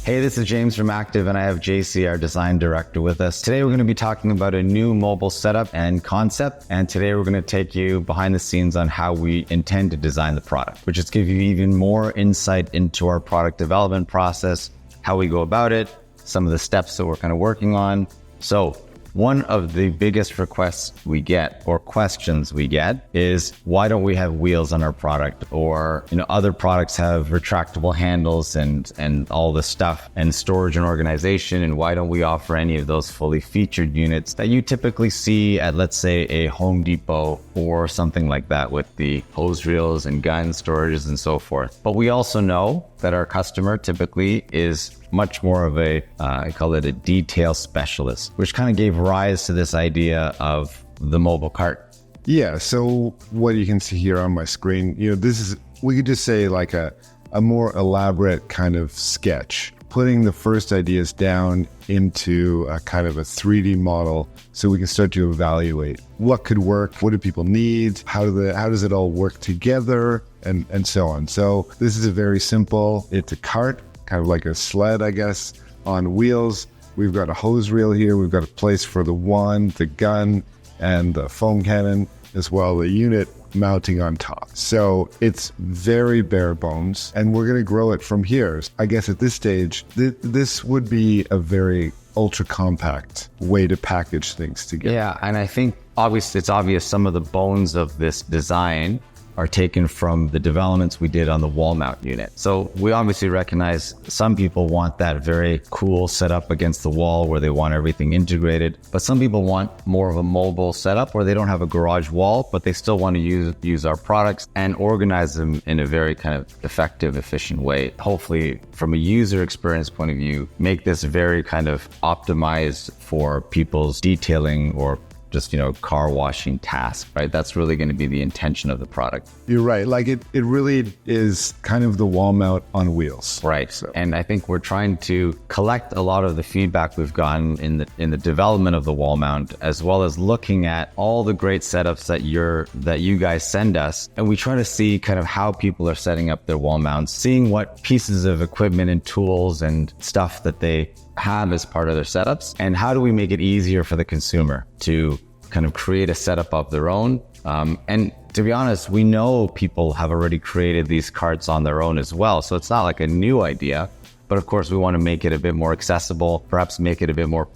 Hey, this is James from Active, and I have JC, our design director, with us. Today we're going to be talking about a new mobile setup and concept, and today we're going to take you behind the scenes on how we intend to design the product, which is give you even more insight into our product development process, how we go about it, some of the steps that we're kind of working on. So one of the biggest requests we get or questions we get is, why don't we have wheels on our product? Or, other products have retractable handles and all this stuff and storage and organization. And why don't we offer any of those fully featured units that you typically see at, let's say, a Home Depot or something like that with the hose reels and gun storages and so forth. But we also know that our customer typically is much more of I call it a detail specialist, which kind of gave rise to this idea of the mobile cart. Yeah, so what you can see here on my screen, this is, we could just say like a more elaborate kind of sketch, putting the first ideas down into a kind of a 3D model so we can start to evaluate what could work, what do people need, how does it all work together, and so on. So this is a very simple, it's a cart, kind of like a sled, I guess, on wheels. We've got a hose reel here. We've got a place for the wand, the gun, and the foam cannon, as well the unit mounting on top. So it's very bare bones, and we're going to grow it from here. I guess at this stage, this would be a very ultra compact way to package things together. Yeah, and I think it's obvious some of the bones of this design are taken from the developments we did on the wall mount unit. So we obviously recognize some people want that very cool setup against the wall where they want everything integrated, but some people want more of a mobile setup where they don't have a garage wall, but they still want to use our products and organize them in a very kind of effective, efficient way. Hopefully, from a user experience point of view, make this very kind of optimized for people's detailing or just, car washing task, right? That's really going to be the intention of the product. You're right. Like it really is kind of the wall mount on wheels. Right. So. And I think we're trying to collect a lot of the feedback we've gotten in the development of the wall mount, as well as looking at all the great setups that you guys send us. And we try to see kind of how people are setting up their wall mounts, seeing what pieces of equipment and tools and stuff that they have as part of their setups, and how do we make it easier for the consumer to kind of create a setup of their own. And to be honest, we know people have already created these carts on their own as well. So it's not like a new idea, but of course we want to make it a bit more accessible, perhaps make it a bit more,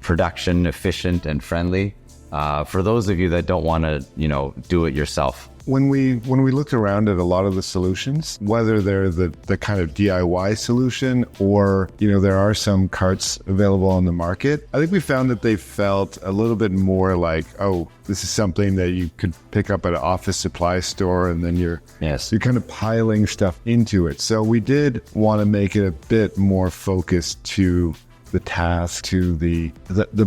production efficient and friendly for those of you that don't want to, do it yourself. When we looked around at a lot of the solutions, whether they're the kind of DIY solution or, there are some carts available on the market, I think we found that they felt a little bit more like, oh, this is something that you could pick up at an office supply store, and then you're kind of piling stuff into it. So we did want to make it a bit more focused to the task, to the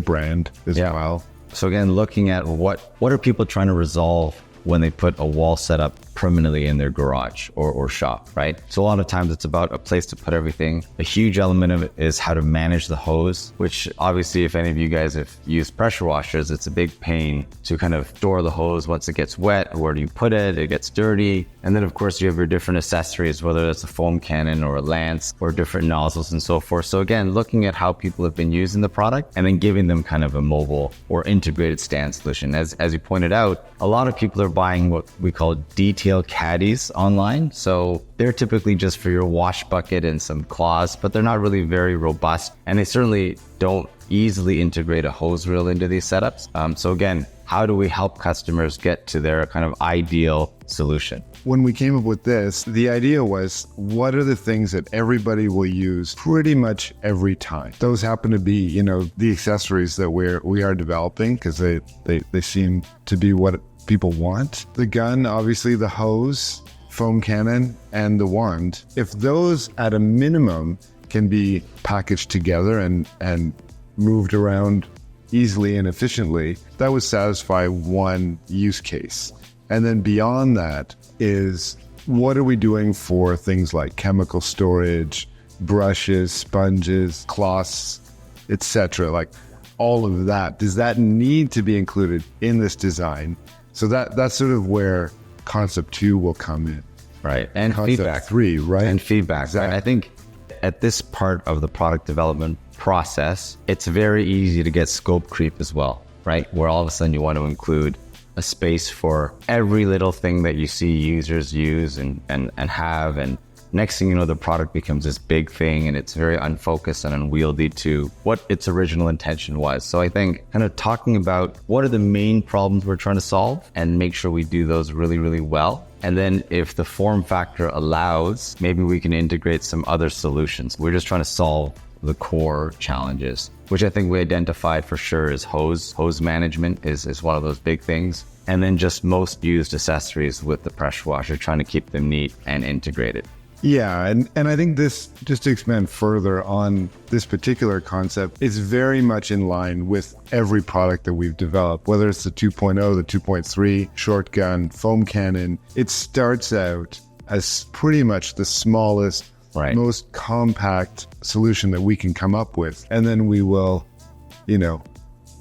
brand as well. So again, looking at what are people trying to resolve when they put a wall setup permanently in their garage or shop, right? So a lot of times it's about a place to put everything. A huge element of it is how to manage the hose, which obviously if any of you guys have used pressure washers, it's a big pain to kind of store the hose once it gets wet. Where do you put it? It gets dirty. And then of course you have your different accessories, whether it's a foam cannon or a lance or different nozzles and so forth. So again, looking at how people have been using the product and then giving them kind of a mobile or integrated stand solution. As you pointed out, a lot of people are buying what we call detail caddies online. So they're typically just for your wash bucket and some claws, but they're not really very robust. And they certainly don't easily integrate a hose reel into these setups. So again, how do we help customers get to their kind of ideal solution? When we came up with this, the idea was, what are the things that everybody will use pretty much every time? Those happen to be, the accessories that we are developing, because they seem to be what people want. The gun, obviously the hose, foam cannon, and the wand. If those at a minimum can be packaged together and moved around easily and efficiently, that would satisfy one use case. And then beyond that is, what are we doing for things like chemical storage, brushes, sponges, cloths, etc.? Like all of that, does that need to be included in this design? So that's sort of where concept 2 will come in. Right. And concept feedback. 3, right? And feedback. Exactly. Right? I think at this part of the product development process, it's very easy to get scope creep as well, right? Where all of a sudden you want to include a space for every little thing that you see users use and have. And next thing you know, the product becomes this big thing and it's very unfocused and unwieldy to what its original intention was. So I think kind of talking about what are the main problems we're trying to solve and make sure we do those really, really well. And then if the form factor allows, maybe we can integrate some other solutions. We're just trying to solve the core challenges, which I think we identified for sure is hose management is one of those big things. And then just most used accessories with the pressure washer, trying to keep them neat and integrated. Yeah, and I think this, just to expand further on this particular concept, is very much in line with every product that we've developed, whether it's the 2.0, the 2.3, shotgun, foam cannon. It starts out as pretty much the smallest, most compact solution that we can come up with. And then we will,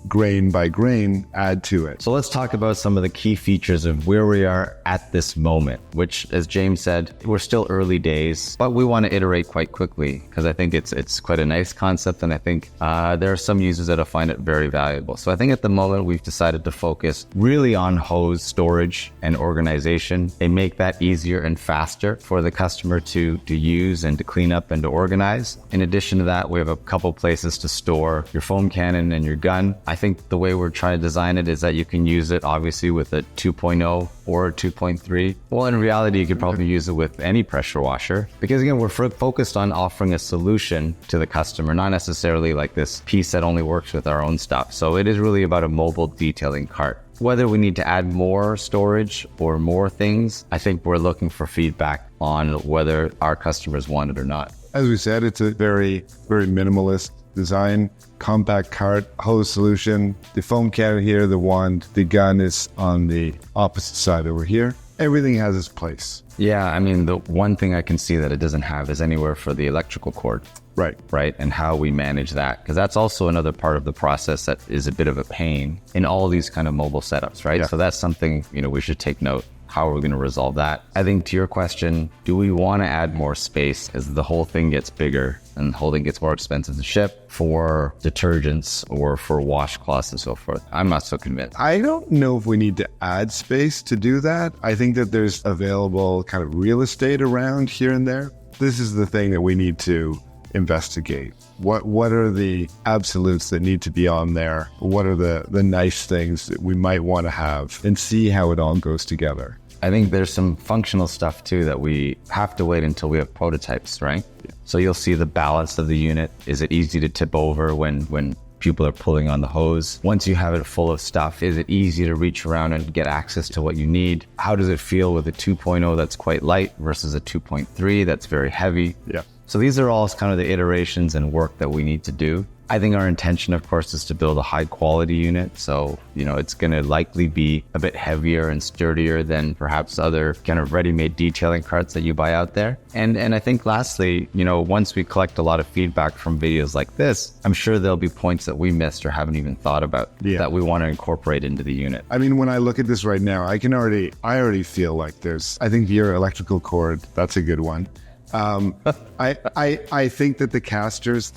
grain by grain, add to it. So let's talk about some of the key features of where we are at this moment, which, as James said, we're still early days, but we want to iterate quite quickly because I think it's quite a nice concept. And I think there are some users that'll find it very valuable. So I think at the moment we've decided to focus really on hose storage and organization and make that easier and faster for the customer to use and to clean up and to organize. In addition to that, we have a couple places to store your foam cannon and your gun. I think the way we're trying to design it is that you can use it obviously with a 2.0 or a 2.3. Well, in reality, you could probably use it with any pressure washer because again, we're focused on offering a solution to the customer, not necessarily like this piece that only works with our own stuff. So it is really about a mobile detailing cart. Whether we need to add more storage or more things, I think we're looking for feedback on whether our customers want it or not. As we said, it's a very, very minimalist design, compact cart, hose solution, the foam cannon here, the wand, the gun is on the opposite side over here. Everything has its place. Yeah, I mean, the one thing I can see that it doesn't have is anywhere for the electrical cord. Right. And how we manage that. Because that's also another part of the process that is a bit of a pain in all these kind of mobile setups, right? Yeah. So that's something, we should take note. How are we going to resolve that? I think to your question, do we want to add more space as the whole thing gets bigger and the whole thing gets more expensive to ship for detergents or for washcloths and so forth? I'm not so convinced. I don't know if we need to add space to do that. I think that there's available kind of real estate around here and there. This is the thing that we need to investigate. What are the absolutes that need to be on there? What are the nice things that we might want to have, and see how it all goes together? I think there's some functional stuff too that we have to wait until we have prototypes, right? Yeah. So you'll see the balance of the unit. Is it easy to tip over when people are pulling on the hose? Once you have it full of stuff, is it easy to reach around and get access to what you need? How does it feel with a 2.0 that's quite light versus a 2.3 that's very heavy? Yeah. So these are all kind of the iterations and work that we need to do. I think our intention, of course, is to build a high quality unit. So, it's going to likely be a bit heavier and sturdier than perhaps other kind of ready-made detailing carts that you buy out there. And I think lastly, once we collect a lot of feedback from videos like this, I'm sure there'll be points that we missed or haven't even thought about that we want to incorporate into the unit. I mean, when I look at this right now, I already feel like I think your electrical cord, that's a good one. I think that the casters,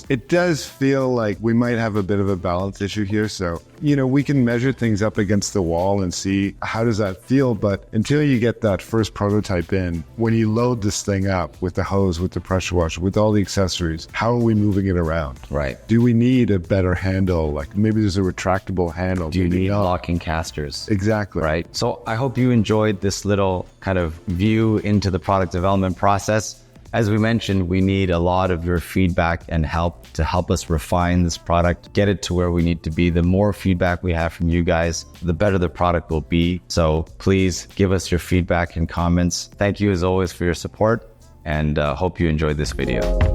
it does feel like we might have a bit of a balance issue here. So, we can measure things up against the wall and see how does that feel. But until you get that first prototype in, when you load this thing up with the hose, with the pressure washer, with all the accessories, how are we moving it around? Right. Do we need a better handle? Like maybe there's a retractable handle. Do you need locking casters? Exactly. Right. So I hope you enjoyed this little kind of view into the product development process. As we mentioned, we need a lot of your feedback and help to help us refine this product, get it to where we need to be. The more feedback we have from you guys, the better the product will be. So please give us your feedback and comments. Thank you as always for your support, and hope you enjoyed this video.